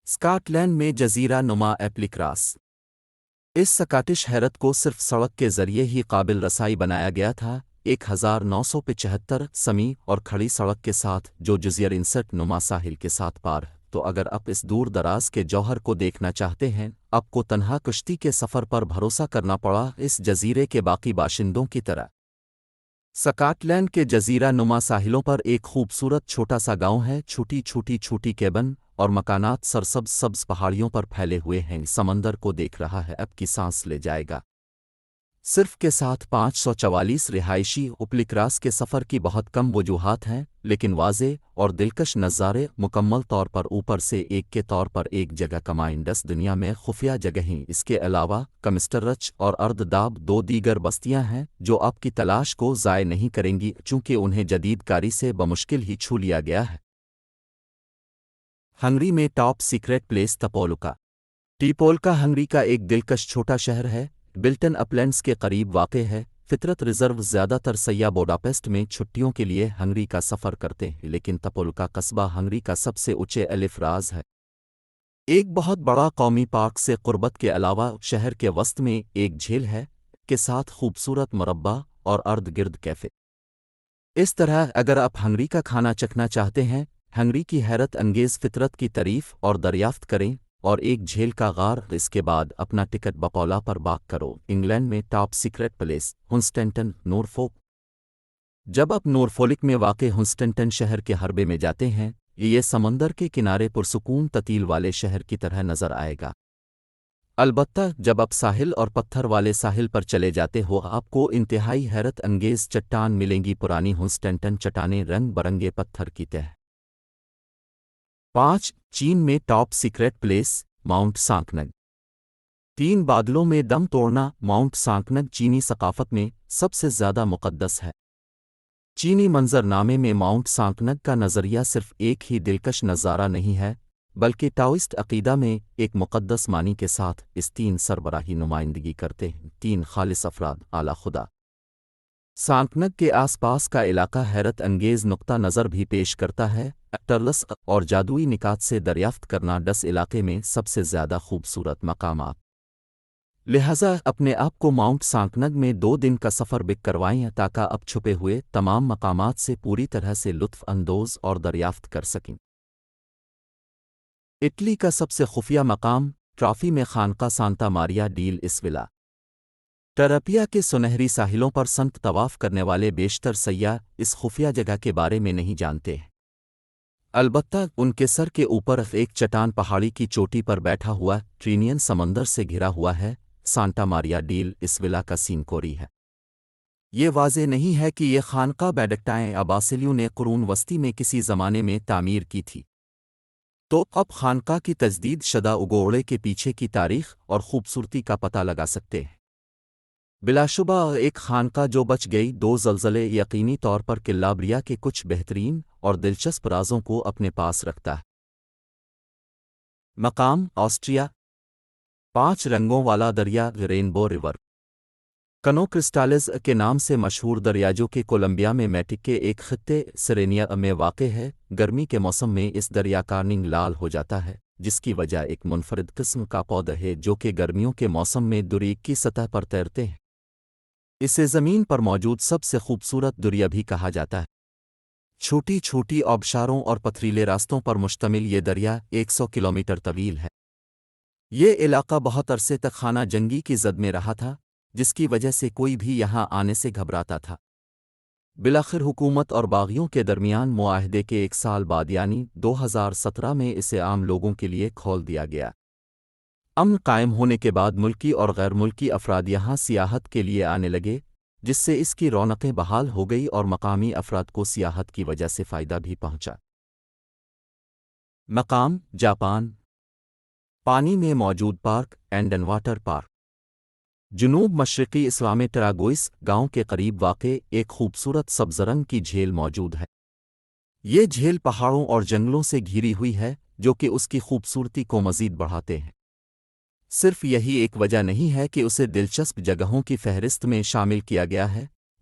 Scott land میں جزیرہ نما ایپلیکراس اس سکاٹش حیرت کو صرف سڑک کے ذریعے ہی قابل رسائی بنایا گیا تھا 1975 سمی اور کھڑی سڑک کے ساتھ جو جزیر انسٹ نما ساحل کے ساتھ پار ہے تو اگر آپ اس دور دراز کے جوہر کو دیکھنا چاہتے ہیں آپ کو تنہا کشتی کے سفر پر بھروسہ کرنا پڑا اس جزیرے کے باقی باشندوں کی طرح سکاٹ لینڈ کے جزیرہ نما ساحلوں پر ایک خوبصورت چھوٹا سا گاؤں ہے چھوٹی کیبن اور مکانات سرسبز سبز پہاڑیوں پر پھیلے ہوئے ہیں سمندر کو دیکھ رہا ہے اب کی سانس لے جائے گا صرف کے ساتھ 544 رہائشی ایپلیکراس کے سفر کی بہت کم وجوہات ہیں لیکن واضح اور دلکش نظارے مکمل طور پر اوپر سے ایک کے طور پر ایک جگہ کمائنڈس دنیا میں خفیہ جگہیں اس کے علاوہ کمسٹرچ اور ارد داب دو دیگر بستیاں ہیں جو آپ کی تلاش کو ضائع نہیں کریں گی چونکہ انہیں جدید کاری سے بمشکل ہی چھو لیا گیا ہے ہنگری میں ٹاپ سیکریٹ پلیس ٹیپولکا ہنگری کا ایک دلکش چھوٹا شہر ہے بلٹن اپلینڈز کے قریب واقع ہے فطرت ریزرو زیادہ تر سیاح بوڈاپیسٹ میں چھٹیوں کے لیے ہنگری کا سفر کرتے ہیں لیکن تپولکا قصبہ ہنگری کا سب سے اونچے الف راز ہے ایک بہت بڑا قومی پارک سے قربت کے علاوہ شہر کے وسط میں ایک جھیل ہے کے ساتھ خوبصورت مربع اور ارد گرد کیفے اس طرح اگر آپ ہنگری کا کھانا چکھنا چاہتے ہیں ہنگری کی حیرت انگیز فطرت کی تعریف اور دریافت کریں اور ایک جھیل کا غار اس کے بعد اپنا ٹکٹ بقولا پر باق کرو انگلینڈ میں ٹاپ سیکریٹ پلیس ہنسٹنٹن نورفولک جب آپ نورفولک میں واقع ہنسٹنٹن شہر کے حربے میں جاتے ہیں یہ سمندر کے کنارے پرسکون تتیل والے شہر کی طرح نظر آئے گا البتہ جب آپ ساحل اور پتھر والے ساحل پر چلے جاتے ہو آپ کو انتہائی حیرت انگیز چٹان ملیں گی پرانی ہنسٹنٹن چٹانیں رنگ برنگے پتھر کی تہ 5 چین میں ٹاپ سیکریٹ پلیس ماؤنٹ سانکنگ 3 بادلوں میں دم توڑنا ماؤنٹ سانکنگ چینی ثقافت میں سب سے زیادہ مقدس ہے چینی منظر نامے میں ماؤنٹ سانکنگ کا نظریہ صرف ایک ہی دلکش نظارہ نہیں ہے بلکہ ٹاؤسٹ عقیدہ میں ایک مقدس معنی کے ساتھ اس 3 سربراہی نمائندگی کرتے ہیں 3 خالص افراد اعلی خدا سانکنگ کے آس پاس کا علاقہ حیرت انگیز نقطہ نظر بھی پیش کرتا ہے ٹرلس اور جادوئی نکات سے دریافت کرنا ڈس علاقے میں سب سے زیادہ خوبصورت مقامات لہذا اپنے آپ کو ماؤنٹ سانکنگ میں 2 دن کا سفر بک کروائیں تاکہ اب چھپے ہوئے تمام مقامات سے پوری طرح سے لطف اندوز اور دریافت کر سکیں اٹلی کا سب سے خفیہ مقام ٹرافی میں خانقاہ سانتا ماریا ڈیل اسویلا ٹرپیا کے سنہری ساحلوں پر سنت طواف کرنے والے بیشتر سیاح اس خفیہ جگہ کے بارے میں نہیں جانتے البتہ ان کے سر کے اوپر ایک چٹان پہاڑی کی چوٹی پر بیٹھا ہوا ٹرینین سمندر سے گھرا ہوا ہے سانتا ماریا ڈیل اسویلا کا سین کوری ہے یہ واضح نہیں ہے کہ یہ خانقاہ بیڈکٹائیں اباسیلیوں نے قرون وسطی میں کسی زمانے میں تعمیر کی تھی تو اب خانقاہ کی تجدید شدہ اگوڑے کے پیچھے کی تاریخ اور خوبصورتی کا پتہ لگا سکتے ہیں بلا شبہ ایک خانقاہ جو بچ گئی 2 زلزلے یقینی طور پر کلابریا کے کچھ بہترین اور دلچسپ رازوں کو اپنے پاس رکھتا ہے مقام آسٹریا 5 رنگوں والا دریا رینبو ریور کنو کرسٹالز کے نام سے مشہور دریا جو کہ کولمبیا میں میٹک کے ایک خطے سرینیا میں واقع ہے گرمی کے موسم میں اس دریا کا رنگ لال ہو جاتا ہے جس کی وجہ ایک منفرد قسم کا پودا ہے جو کہ گرمیوں کے موسم میں دریغ کی سطح پر تیرتے ہیں اسے زمین پر موجود سب سے خوبصورت دریا بھی کہا جاتا ہے چھوٹی آبشاروں اور پتھریلے راستوں پر مشتمل یہ دریا 100 کلومیٹر طویل ہے یہ علاقہ بہت عرصے تک خانہ جنگی کی زد میں رہا تھا جس کی وجہ سے کوئی بھی یہاں آنے سے گھبراتا تھا بالآخر حکومت اور باغیوں کے درمیان معاہدے کے 1 سال بعد یعنی 2017 میں اسے عام لوگوں کے لیے کھول دیا گیا امن قائم ہونے کے بعد ملکی اور غیر ملکی افراد یہاں سیاحت کے لیے آنے لگے جس سے اس کی رونقیں بحال ہو گئی اور مقامی افراد کو سیاحت کی وجہ سے فائدہ بھی پہنچا مقام جاپان پانی میں موجود پارک اینڈن واٹر پارک جنوب مشرقی اسلامی ٹراگوئس گاؤں کے قریب واقع ایک خوبصورت سبز رنگ کی جھیل موجود ہے یہ جھیل پہاڑوں اور جنگلوں سے گھری ہوئی ہے جو کہ اس کی خوبصورتی کو مزید بڑھاتے ہیں صرف یہی ایک وجہ نہیں ہے کہ اسے دلچسپ جگہوں کی فہرست میں شامل کیا گیا ہے